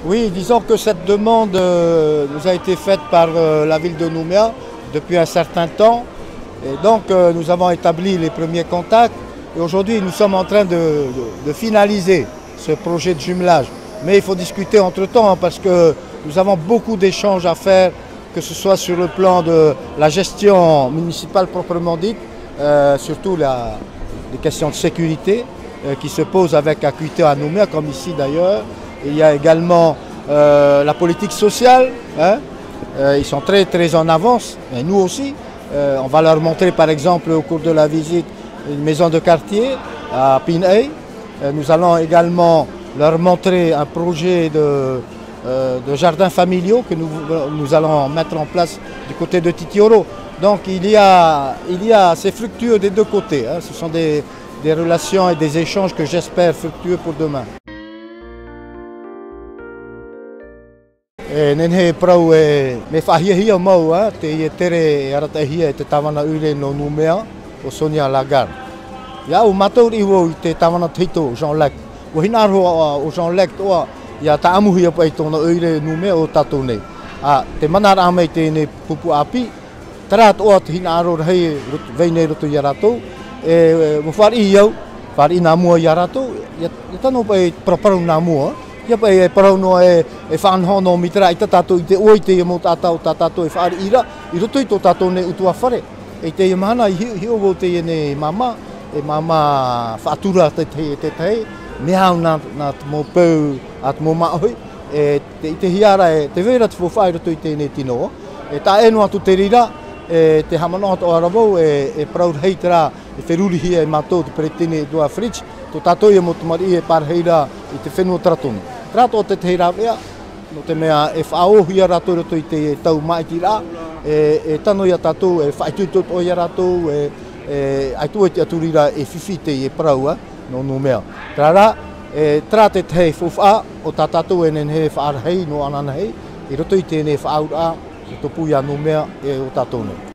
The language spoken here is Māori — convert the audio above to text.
Oui, disons que cette demande nous a été faite par la ville de Nouméa depuis un certain temps. Et donc nous avons établi les premiers contacts. Et aujourd'hui, nous sommes en train de finaliser ce projet de jumelage. Mais il faut discuter entre-temps parce que nous avons beaucoup d'échanges à faire, que ce soit sur le plan de la gestion municipale proprement dite, surtout les questions de sécurité qui se posent avec acuité à Nouméa, comme ici d'ailleurs. Il y a également la politique sociale, hein. Ils sont très en avance, et nous aussi. On va leur montrer par exemple au cours de la visite une maison de quartier à Pinay. Nous allons également leur montrer un projet de jardins familiaux que nous allons mettre en place du côté de Titioro. Donc c'est fructueux des deux côtés, hein. Ce sont des relations et des échanges que j'espère fructueux pour demain. Nenhe prau me whahiahia mau te tere aratahia te tawana ure no Nouméa o Sonia Lagarde. Ia o matou iwo i te tawana teito o Jean-Luc. O hinaro o Jean-Luc toa ia ta amuhia pai tona ure Nouméa o tatou nei. Te manara amai tēnei pupu api, tara toa te hinaro rei veinei roto ia ratou. Mo whari iau, whari nā mua ia ratou, ia tano pai praparau nā mua. Ia pai e parau noa e whanhono mitra i tatatou i te oi te mo tātou tātou e whaari ira, i roto i tō tātou nei utua whare. E te mana i hio te nei mama, e mama whaatura te tei, mea nā mō pau at mō maoi, i te hiara e te vera te whawhai roto i tēnei tino. Tā enu atu te rira, te hamanoa to aravau e parau hei tera e wheruri hia e mātou te peretene e dua fridge, tō tātou i mo tumari e parheira i te whenua tratonu. Trato te te rawea, no te mea e whaohia rato roto i te tau maiti rā, tano ia tātou e whaitutot o ia ratou, aitua te aturira e whiwhite i e praua no Nouméa. Trara, tra te te whawha o tā tātou e nenhe whaarhei no ananahei, i roto i tēnei whaura, i topu ia Nouméa e o tātou nei.